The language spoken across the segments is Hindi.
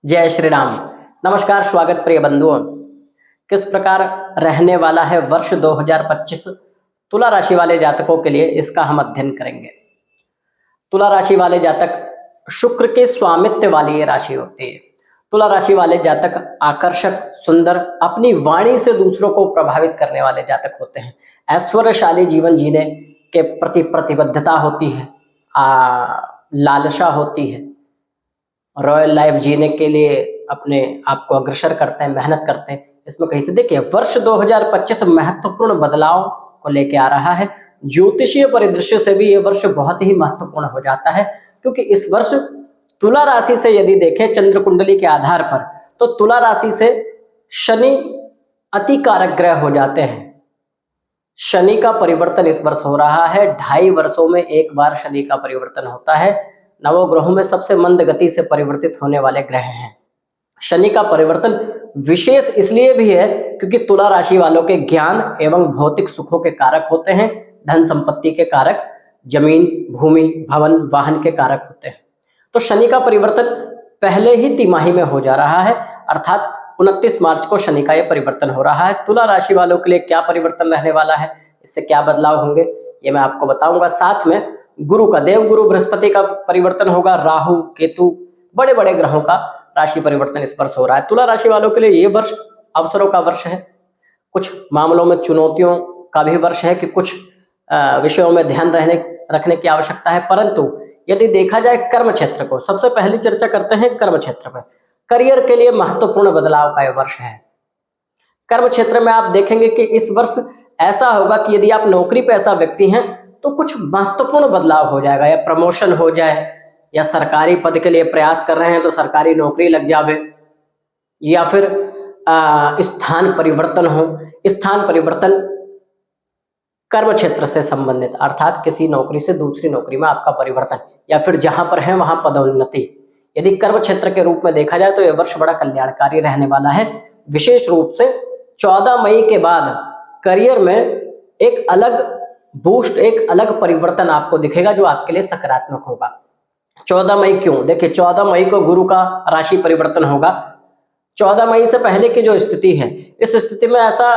जय श्री राम। नमस्कार, स्वागत प्रिय बंधुओं। किस प्रकार रहने वाला है वर्ष 2025 तुला राशि वाले जातकों के लिए, इसका हम अध्ययन करेंगे। तुला राशि वाले जातक शुक्र के स्वामित्व वाली ये राशि होती है। तुला राशि वाले जातक आकर्षक, सुंदर, अपनी वाणी से दूसरों को प्रभावित करने वाले जातक होते हैं। ऐश्वर्यशाली जीवन जीने के प्रति प्रतिबद्धता होती है, लालसा होती है, रॉयल लाइफ जीने के लिए अपने आप को अग्रसर करते हैं, मेहनत करते हैं। इसमें कहीं से देखिए, वर्ष 2025 महत्वपूर्ण बदलाव को लेके आ रहा है। ज्योतिषीय परिदृश्य से भी ये वर्ष बहुत ही महत्वपूर्ण हो जाता है, क्योंकि इस वर्ष तुला राशि से यदि देखें चंद्र कुंडली के आधार पर, तो तुला राशि से शनि अति कारक ग्रह हो जाते हैं। शनि का परिवर्तन इस वर्ष हो रहा है। 2.5 वर्षों में एक बार शनि का परिवर्तन होता है। नवग्रहों में सबसे मंद गति से परिवर्तित होने वाले ग्रह हैं। शनि का परिवर्तन विशेष इसलिए भी है क्योंकि तुला राशि वालों के ज्ञान एवं भौतिक सुखों के कारक होते हैं, धन संपत्ति के कारक, जमीन, भूमि, भवन, वाहन के कारक होते हैं। तो शनि का परिवर्तन पहले ही तिमाही में हो जा रहा है, अर्थात 29 मार्च को शनि का यह परिवर्तन हो रहा है। तुला राशि वालों के लिए क्या परिवर्तन रहने वाला है, इससे क्या बदलाव होंगे, ये मैं आपको बताऊंगा। साथ में गुरु का, देवगुरु बृहस्पति का परिवर्तन होगा, राहु, केतु, बड़े बड़े ग्रहों का राशि परिवर्तन इस वर्ष हो रहा है। तुला राशि वालों के लिए ये वर्ष अवसरों का वर्ष है। कुछ मामलों में चुनौतियों का भी वर्ष है कि कुछ विषयों में ध्यान रखने की आवश्यकता है। परंतु यदि देखा जाए कर्म क्षेत्र को, सबसे पहली चर्चा करते हैं कर्म क्षेत्र पर। करियर के लिए महत्वपूर्ण बदलाव का यह वर्ष है। कर्म क्षेत्र में आप देखेंगे कि इस वर्ष ऐसा होगा कि यदि आप नौकरी पेशा व्यक्ति हैं तो कुछ महत्वपूर्ण बदलाव हो जाएगा, या प्रमोशन हो जाए, या सरकारी पद के लिए प्रयास कर रहे हैं तो सरकारी नौकरी लग जावे, या फिर स्थान परिवर्तन हो। स्थान परिवर्तन कर्म क्षेत्र से संबंधित, अर्थात किसी नौकरी से दूसरी नौकरी में आपका परिवर्तन, या फिर जहां पर है वहां पदोन्नति, यदि कर्म क्षेत्र के रूप में देखा जाए तो यह वर्ष बड़ा कल्याणकारी रहने वाला है। विशेष रूप से 14 मई के बाद करियर में एक अलग बूस्ट, एक अलग परिवर्तन आपको दिखेगा जो आपके लिए सकारात्मक होगा। 14 मई क्यों? देखिए, 14 मई को गुरु का राशि परिवर्तन होगा। 14 मई से पहले की जो स्थिति है, इस स्थिति में ऐसा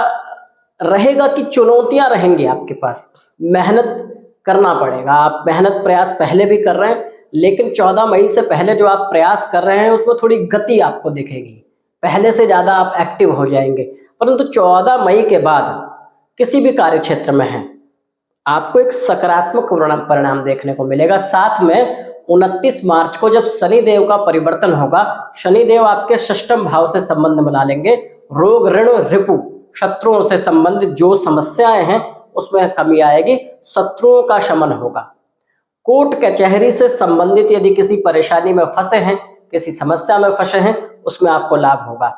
रहेगा कि चुनौतियां रहेंगी आपके पास, मेहनत करना पड़ेगा। आप मेहनत प्रयास पहले भी कर रहे हैं, लेकिन 14 मई से पहले जो आप प्रयास कर रहे हैं उसमें थोड़ी गति आपको दिखेगी, पहले से ज्यादा आप एक्टिव हो जाएंगे। परंतु 14 मई के बाद किसी भी कार्य क्षेत्र में है, आपको एक सकारात्मक परिणाम देखने को मिलेगा। साथ में 29 मार्च को जब शनि देव का परिवर्तन होगा, शनि देव आपके षष्ठम भाव से संबंध बना लेंगे। रोग, ऋण, रिपु, शत्रुओं से संबंधित जो समस्याएं हैं उसमें कमी आएगी, शत्रुओं का शमन होगा। कोर्ट कचहरी से संबंधित यदि किसी परेशानी में फंसे हैं, किसी समस्या में फंसे हैं, उसमें आपको लाभ होगा।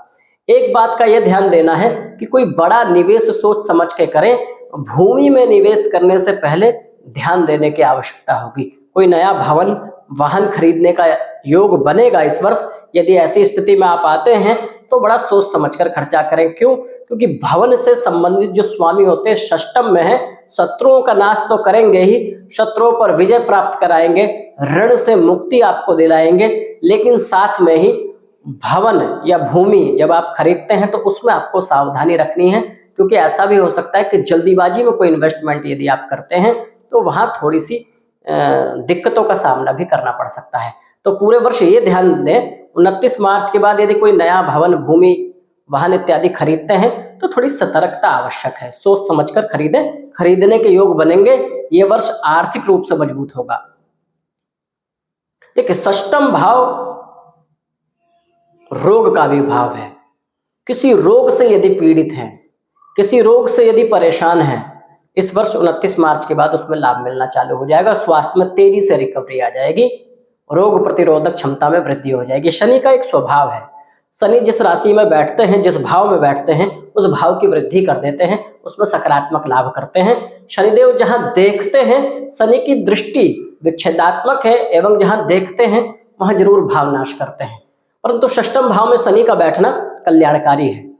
एक बात का यह ध्यान देना है कि कोई बड़ा निवेश सोच समझ के करें। भूमि में निवेश करने से पहले ध्यान देने की आवश्यकता होगी। कोई नया भवन, वाहन खरीदने का योग बनेगा इस वर्ष। यदि ऐसी स्थिति में आप आते हैं तो बड़ा सोच समझकर खर्चा करें। क्यों? क्योंकि भवन से संबंधित जो स्वामी होते हैं षष्टम में है, शत्रुओं का नाश तो करेंगे ही, शत्रुओं पर विजय प्राप्त कराएंगे, ऋण से मुक्ति आपको दिलाएंगे, लेकिन साथ में ही भवन या भूमि जब आप खरीदते हैं तो उसमें आपको सावधानी रखनी है, क्योंकि ऐसा भी हो सकता है कि जल्दीबाजी में कोई इन्वेस्टमेंट यदि आप करते हैं तो वहां थोड़ी सी दिक्कतों का सामना भी करना पड़ सकता है। तो पूरे वर्ष ये ध्यान दें, 29 मार्च के बाद यदि कोई नया भवन, भूमि, वाहन इत्यादि खरीदते हैं तो थोड़ी सतर्कता आवश्यक है। सोच समझकर खरीदें, खरीदने के योग बनेंगे। ये वर्ष आर्थिक रूप से मजबूत होगा। देखिए, षष्ठम भाव रोग का भी भाव है। किसी रोग से यदि पीड़ित हैं, किसी रोग से यदि परेशान हैं, इस वर्ष 29 मार्च के बाद उसमें लाभ मिलना चालू हो जाएगा। स्वास्थ्य में तेजी से रिकवरी आ जाएगी, रोग प्रतिरोधक क्षमता में वृद्धि हो जाएगी। शनि का एक स्वभाव है, शनि जिस राशि में बैठते हैं, जिस भाव में बैठते हैं, उस भाव की वृद्धि कर देते हैं, उसमें सकारात्मक लाभ करते हैं। शनिदेव जहां देखते हैं, शनि की दृष्टि विच्छेदात्मक है, एवं जहां देखते हैं वहां जरूर भावनाश करते हैं। परंतु षष्ठम भाव में शनि का बैठना कल्याणकारी है।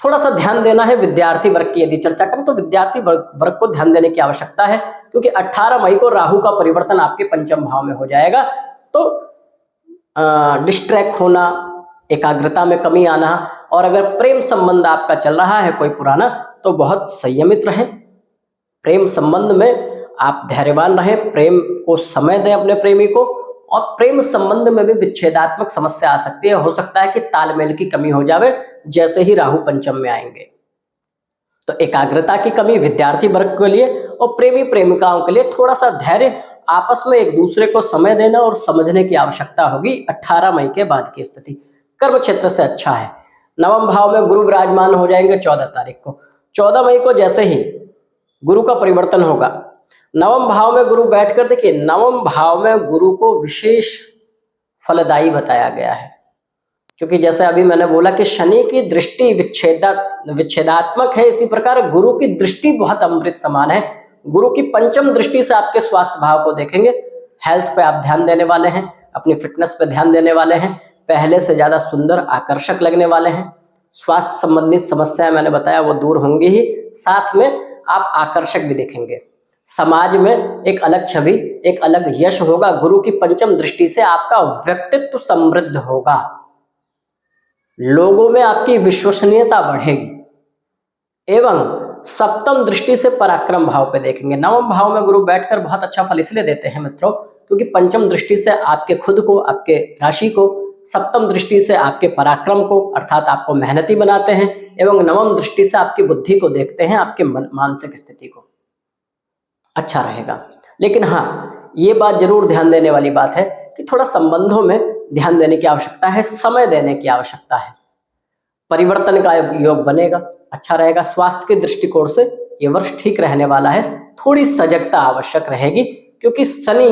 थोड़ा सा ध्यान देना है। विद्यार्थी वर्ग की यदि चर्चा करें तो विद्यार्थी वर्ग को ध्यान देने की आवश्यकता है, क्योंकि 18 मई को राहु का परिवर्तन आपके पंचम भाव में हो जाएगा। तो डिस्ट्रैक्ट होना, एकाग्रता में कमी आना, और अगर प्रेम संबंध आपका चल रहा है कोई पुराना तो बहुत संयमित रहें। प्रेम संबंध में आप धैर्यवान रहें, प्रेम को समय दें अपने प्रेमी को, और प्रेम संबंध में भी विच्छेदात्मक समस्या आ सकती है। हो सकता है कि तालमेल की कमी हो जावे जैसे ही राहु पंचम में आएंगे। तो एकाग्रता की कमी विद्यार्थी वर्ग के लिए और प्रेमी प्रेमिकाओं के लिए थोड़ा सा धैर्य, आपस में एक दूसरे को समय देना और समझने की आवश्यकता होगी। 18 मई के बाद की स्थिति कर्म क्षेत्र से अच्छा है। नवम भाव में गुरु विराजमान हो जाएंगे 14 तारीख को। 14 मई को जैसे ही गुरु का परिवर्तन होगा, नवम भाव में गुरु बैठकर, देखिए नवम भाव में गुरु को विशेष फलदायी बताया गया है, क्योंकि जैसे अभी मैंने बोला कि शनि की दृष्टि विच्छेदात्मक है, इसी प्रकार गुरु की दृष्टि बहुत अमृत समान है। गुरु की पंचम दृष्टि से आपके स्वास्थ्य भाव को देखेंगे। हेल्थ पे आप ध्यान देने वाले हैं, अपनी फिटनेस पे ध्यान देने वाले हैं, पहले से ज्यादा सुंदर आकर्षक लगने वाले हैं। स्वास्थ्य संबंधित समस्याएं मैंने बताया वो दूर होंगी ही, साथ में आप आकर्षक भी दिखेंगे। समाज में एक अलग छवि, एक अलग यश होगा। गुरु की पंचम दृष्टि से आपका व्यक्तित्व समृद्ध होगा, लोगों में आपकी विश्वसनीयता बढ़ेगी। एवं सप्तम दृष्टि से पराक्रम भाव पे देखेंगे। नवम भाव में गुरु बैठकर बहुत अच्छा फल इसलिए देते हैं मित्रों, क्योंकि पंचम दृष्टि से आपके खुद को, आपके राशि को, सप्तम दृष्टि से आपके पराक्रम को, अर्थात आपको मेहनती बनाते हैं, एवं नवम दृष्टि से आपकी बुद्धि को देखते हैं, आपके मानसिक स्थिति को। अच्छा रहेगा। लेकिन हाँ, ये बात जरूर ध्यान देने वाली बात है कि थोड़ा संबंधों में ध्यान देने की आवश्यकता है, समय देने की आवश्यकता है। परिवर्तन का योग बनेगा, अच्छा रहेगा। स्वास्थ्य के दृष्टिकोण से ये वर्ष ठीक रहने वाला है। थोड़ी सजगता आवश्यक रहेगी, क्योंकि शनि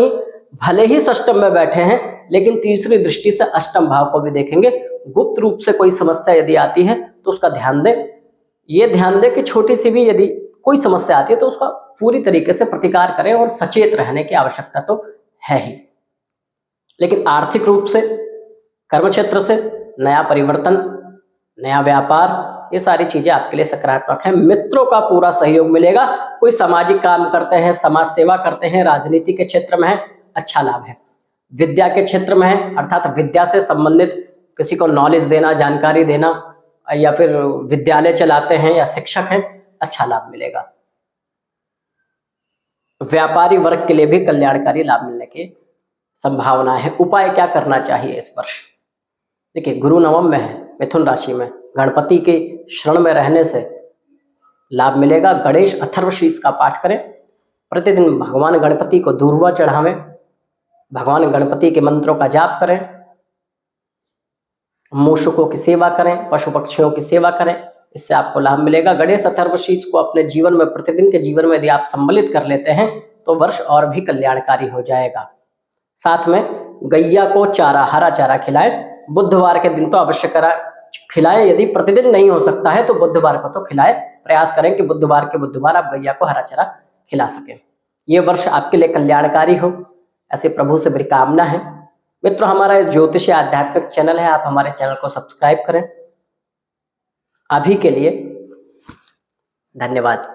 भले ही षष्टम में बैठे हैं, लेकिन तीसरी दृष्टि से अष्टम भाव को भी देखेंगे। गुप्त रूप से कोई समस्या यदि आती है तो उसका ध्यान दें। ये ध्यान दें कि छोटी सी भी यदि कोई समस्या आती है तो उसका पूरी तरीके से प्रतिकार करें, और सचेत रहने की आवश्यकता तो है ही। लेकिन आर्थिक रूप से, कर्म क्षेत्र से नया परिवर्तन, नया व्यापार, ये सारी चीजें आपके लिए सकारात्मक हैं। मित्रों का पूरा सहयोग मिलेगा। कोई सामाजिक काम करते हैं, समाज सेवा करते हैं, राजनीति के क्षेत्र में है, अच्छा लाभ है। विद्या के क्षेत्र में है, अर्थात विद्या से संबंधित किसी को नॉलेज देना, जानकारी देना, या फिर विद्यालय चलाते हैं या शिक्षक हैं, अच्छा लाभ मिलेगा। व्यापारी वर्ग के लिए भी कल्याणकारी लाभ मिलने की संभावना है। उपाय क्या करना चाहिए इस वर्ष? देखिए, गुरु नवम में है, मिथुन राशि में, गणपति के शरण में रहने से लाभ मिलेगा। गणेश अथर्वशीष का पाठ करें, प्रतिदिन भगवान गणपति को दूर्वा चढ़ावें, भगवान गणपति के मंत्रों का जाप करें, मूषकों की सेवा करें, पशु पक्षियों की सेवा करें, इससे आपको लाभ मिलेगा। गणेश अथर्वशीष को अपने जीवन में, प्रतिदिन के जीवन में यदि आप सम्मिलित कर लेते हैं तो वर्ष और भी कल्याणकारी हो जाएगा। साथ में गैया को चारा, हरा चारा खिलाएं। बुधवार के दिन तो अवश्य खिलाएं, यदि प्रतिदिन नहीं हो सकता है तो बुधवार को तो खिलाएं। प्रयास करें कि बुधवार के बुधवार आप गैया को हरा चारा खिला सकें। ये वर्ष आपके लिए कल्याणकारी हो, ऐसे प्रभु से मेरी कामना है। मित्रों, हमारा ज्योतिष आध्यात्मिक चैनल है, आप हमारे चैनल को सब्सक्राइब करें। अभी के लिए धन्यवाद।